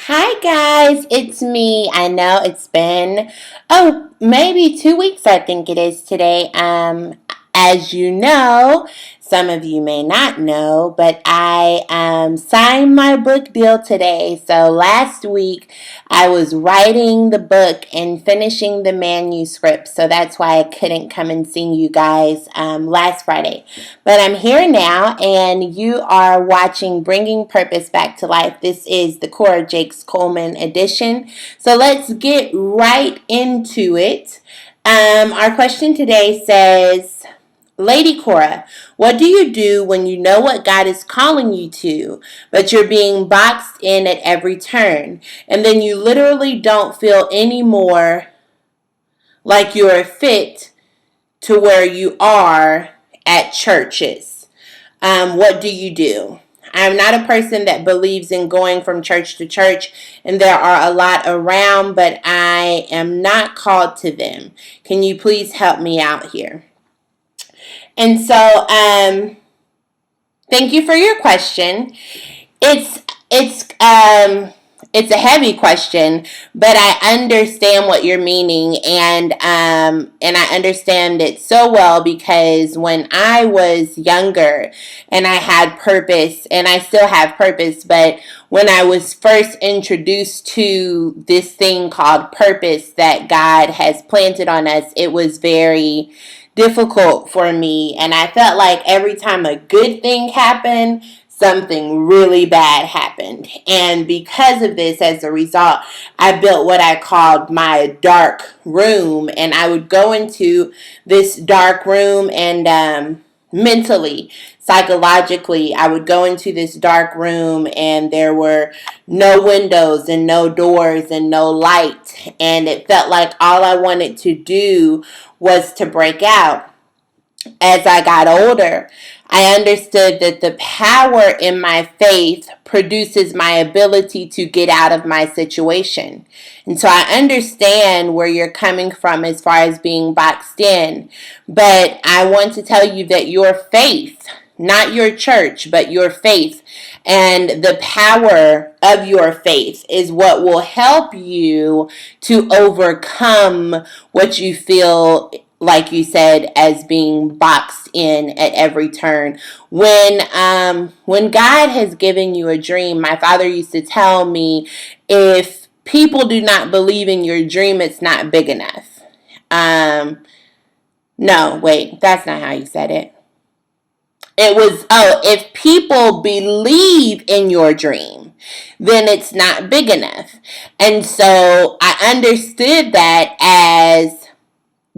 Hi guys, it's me. I know it's been maybe 2 weeks I think it is today. As you know, some of you may not know, but I signed my book deal today. So last week I was writing the book and finishing the manuscript. So that's why I couldn't come and see you guys last Friday. But I'm here now, and you are watching Bringing Purpose Back to Life. This is the Cora Coleman edition. So let's get right into it. Our question today says, Lady Cora, what do you do when you know what God is calling you to, but you're being boxed in at every turn, and then you literally don't feel anymore like you're a fit to where you are at churches? What do you do? I'm not a person that believes in going from church to church, and there are a lot around, but I am not called to them. Can you please help me out here? And so, thank you for your question. It's it's it's a heavy question, but I understand what you're meaning, and I understand it so well because when I was younger and I had purpose, and I still have purpose, but when I was first introduced to this thing called purpose that God has planted on us, it was very difficult for me, and I felt like every time a good thing happened, something really bad happened. And because of this, as a result, I built what I called my dark room, and I would go into this dark room, and mentally, psychologically, I would go into this dark room, and there were no windows and no doors and no light, and it felt like all I wanted to do was to break out. As I got older, I understood that the power in my faith produces my ability to get out of my situation. And so I understand where you're coming from as far as being boxed in. But I want to tell you that your faith, not your church, but your faith and the power of your faith is what will help you to overcome what you feel, like you said, as being boxed in at every turn. When God has given you a dream, my father used to tell me, if people do not believe in your dream, it's not big enough. No, wait, that's not how you said it. It was, if people believe in your dream, then it's not big enough. And so I understood that as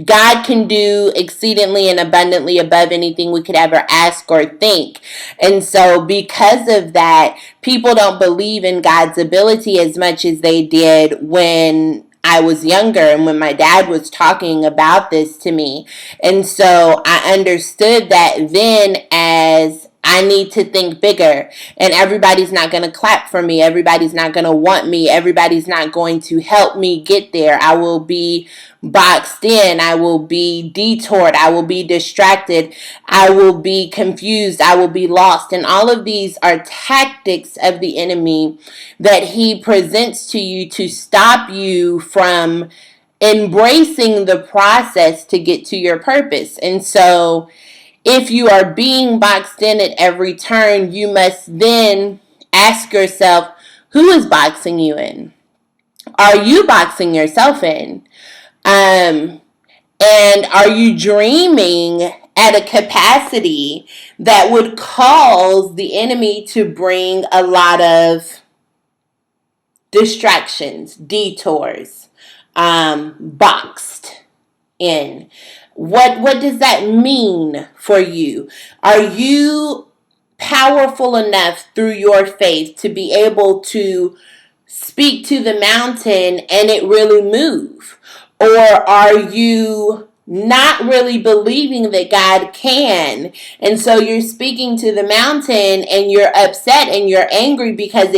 God can do exceedingly and abundantly above anything we could ever ask or think. And so because of that, people don't believe in God's ability as much as they did when I was younger and when my dad was talking about this to me. And so I understood that then, as I need to think bigger, and everybody's not going to clap for me. Everybody's not going to want me. Everybody's not going to help me get there. I will be boxed in. I will be detoured. I will be distracted. I will be confused. I will be lost. And all of these are tactics of the enemy that he presents to you to stop you from embracing the process to get to your purpose. And so if you are being boxed in at every turn, you must then ask yourself, who is boxing you in? Are you boxing yourself in? And are you dreaming at a capacity that would cause the enemy to bring a lot of distractions, detours, boxed in? What does that mean for you? Are you powerful enough through your faith to be able to speak to the mountain and it really move? Or are you not really believing that God can? And so you're speaking to the mountain and you're upset and you're angry because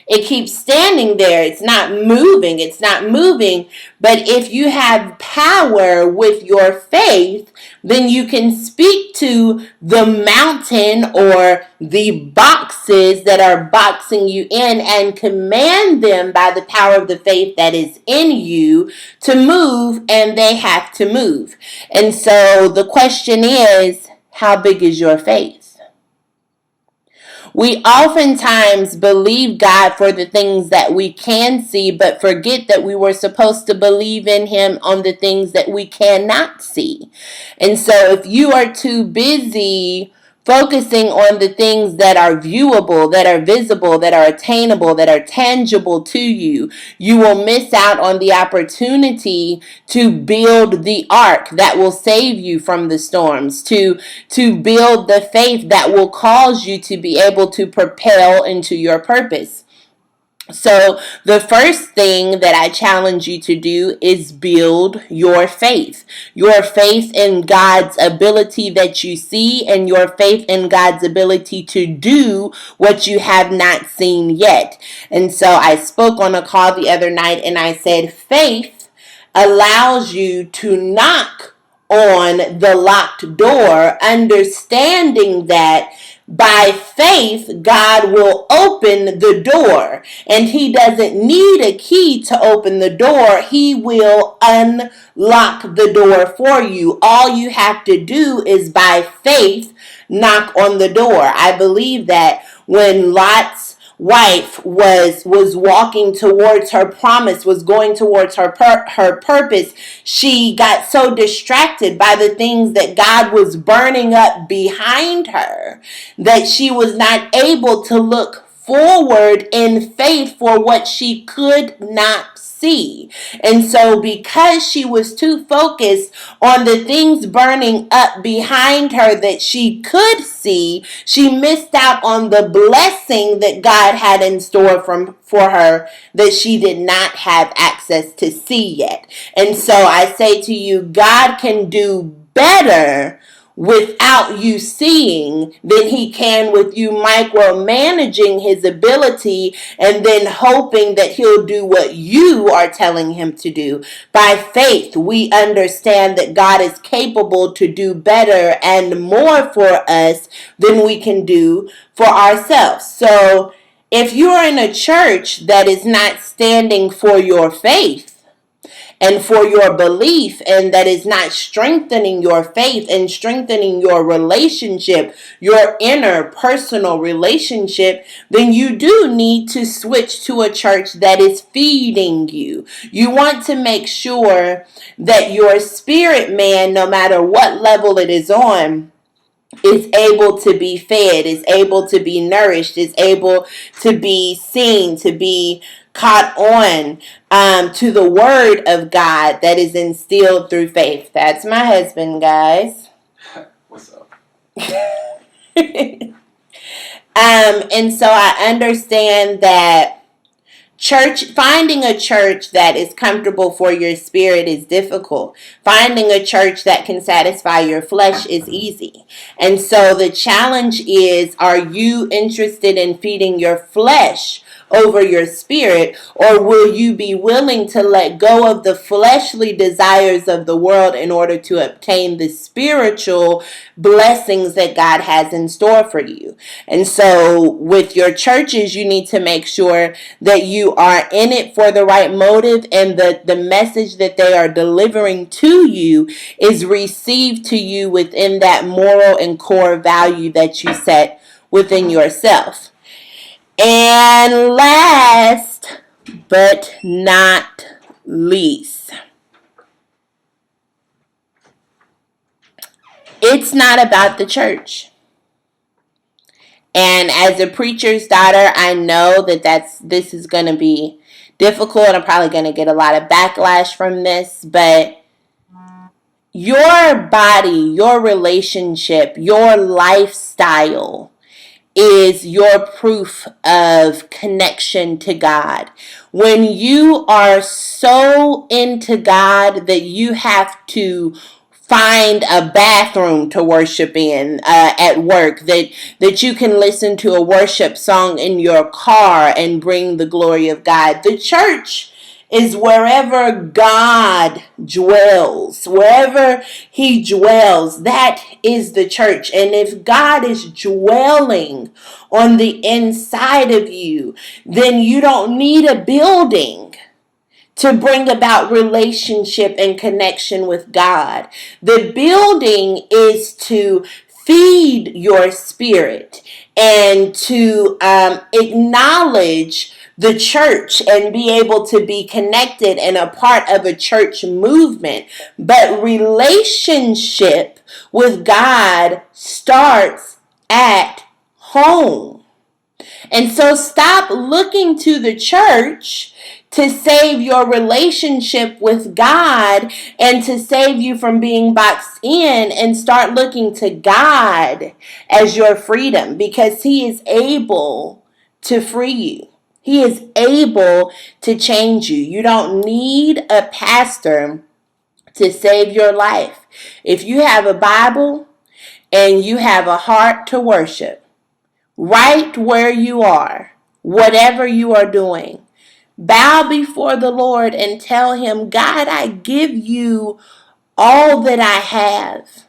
It keeps standing there. It's not moving. It's not moving. But if you have power with your faith, then you can speak to the mountain or the boxes that are boxing you in and command them by the power of the faith that is in you to move, and they have to move. And so the question is, how big is your faith? We oftentimes believe God for the things that we can see, but forget that we were supposed to believe in Him on the things that we cannot see. And so if you are too busy focusing on the things that are viewable, that are visible, that are attainable, that are tangible to you, you will miss out on the opportunity to build the ark that will save you from the storms, to build the faith that will cause you to be able to propel into your purpose. So the first thing that I challenge you to do is build your faith in God's ability that you see, and your faith in God's ability to do what you have not seen yet. And so I spoke on a call the other night, and I said faith allows you to knock on the locked door, understanding that by faith, God will open the door, and He doesn't need a key to open the door. He will unlock the door for you. All you have to do is by faith knock on the door. I believe that when Lot's wife was walking towards her promise, was going towards her purpose, she got so distracted by the things that God was burning up behind her that she was not able to look forward in faith for what she could not see. And so because she was too focused on the things burning up behind her that she could see, she missed out on the blessing that God had in store for her that she did not have access to see yet. And so I say to you, God can do better without you seeing than He can with you micromanaging His ability and then hoping that He'll do what you are telling Him to do. By faith, we understand that God is capable to do better and more for us than we can do for ourselves. So if you're in a church that is not standing for your faith and for your belief, and that is not strengthening your faith and strengthening your relationship, your inner personal relationship, then you do need to switch to a church that is feeding you. You want to make sure that your spirit man, no matter what level it is on, is able to be fed, is able to be nourished, is able to be seen, to be caught on to the word of God that is instilled through faith. That's my husband, guys. What's up? And so I understand that finding a church that is comfortable for your spirit is difficult. Finding a church that can satisfy your flesh is easy. And so the challenge is, are you interested in feeding your flesh over your spirit, or will you be willing to let go of the fleshly desires of the world in order to obtain the spiritual blessings that God has in store for you? And so with your churches, you need to make sure that you are in it for the right motive, and the message that they are delivering to you is received to you within that moral and core value that you set within yourself. And last but not least, it's not about the church. And as a preacher's daughter, I know that this is going to be difficult. I'm probably going to get a lot of backlash from this, but your body, your relationship, your lifestyle is your proof of connection to God. When you are so into God that you have to find a bathroom to worship in at work, that you can listen to a worship song in your car and bring the glory of God. The church is wherever God dwells. Wherever he dwells, that is the church. And if God is dwelling on the inside of you, then you don't need a building to bring about relationship and connection with God. The building is to feed your spirit and to acknowledge the church and be able to be connected and a part of a church movement. But relationship with God starts at home. And so stop looking to the church to save your relationship with God and to save you from being boxed in, and start looking to God as your freedom, because he is able to free you. He is able to change you. You don't need a pastor to save your life. If you have a Bible and you have a heart to worship, right where you are, whatever you are doing, bow before the Lord and tell him, God, I give you all that I have.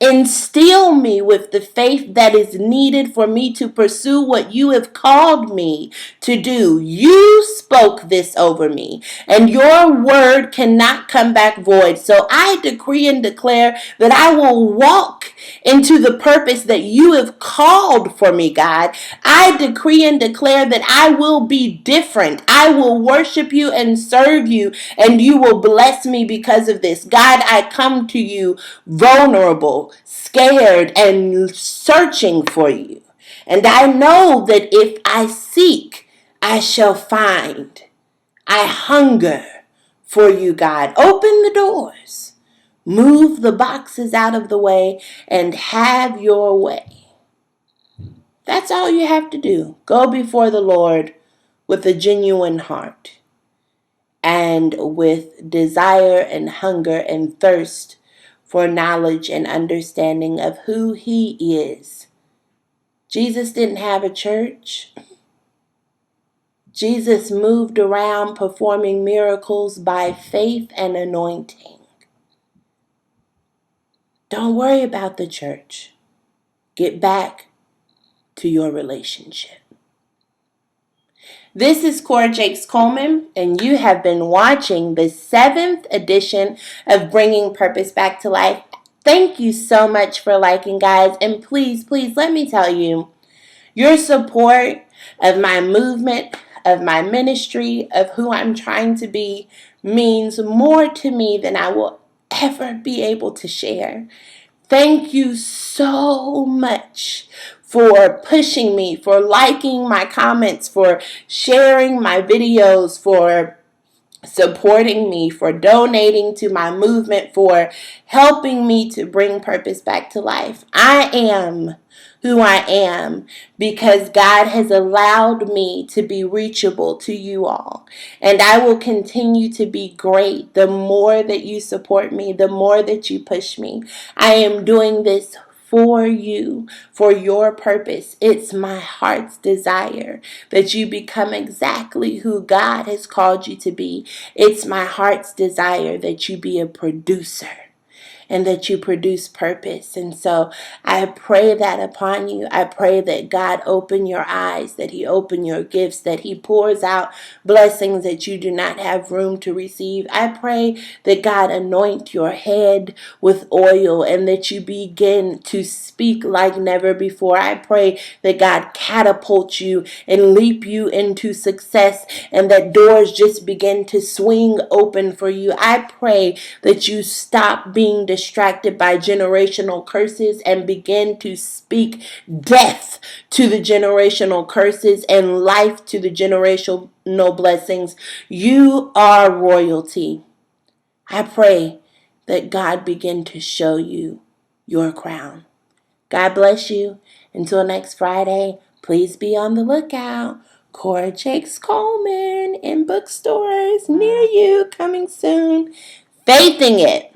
Instill me with the faith that is needed for me to pursue what you have called me to do. You spoke this over me, and your word cannot come back void. So I decree and declare that I will walk into the purpose that you have called for me, God. I decree and declare that I will be different. I will worship you and serve you, and you will bless me because of this. God, I come to you vulnerable, scared, and searching for you. And I know that if I seek, I shall find. I hunger for you, God. Open the doors. Move the boxes out of the way and have your way. That's all you have to do. Go before the Lord with a genuine heart and with desire and hunger and thirst for knowledge and understanding of who he is. Jesus didn't have a church. Jesus moved around performing miracles by faith and anointing. Don't worry about the church. Get back to your relationship. This is Cora Coleman, and you have been watching the 7th edition of Bringing Purpose Back to Life. Thank you so much for liking, guys. And please, please, let me tell you, your support of my movement, of my ministry, of who I'm trying to be, means more to me than I will ever be able to share. Thank you so much for pushing me, for liking my comments, for sharing my videos, for supporting me, for donating to my movement, for helping me to bring purpose back to life. I am who I am because God has allowed me to be reachable to you all. And I will continue to be great the more that you support me, the more that you push me. I am doing this for you, for your purpose. It's my heart's desire that you become exactly who God has called you to be. It's my heart's desire that you be a producer and that you produce purpose. And so I pray that upon you. I pray that God open your eyes, that he open your gifts, that he pours out blessings that you do not have room to receive. I pray that God anoint your head with oil and that you begin to speak like never before. I pray that God catapult you and leap you into success and that doors just begin to swing open for you. I pray that you stop being distracted by generational curses and begin to speak death to the generational curses and life to the generational blessings. You are royalty. I pray that God begin to show you your crown. God bless you. Until next Friday, please be on the lookout. Cora Coleman in bookstores near you, coming soon. Faithing it.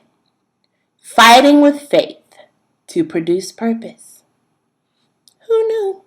fighting with faith to produce purpose. Who knew?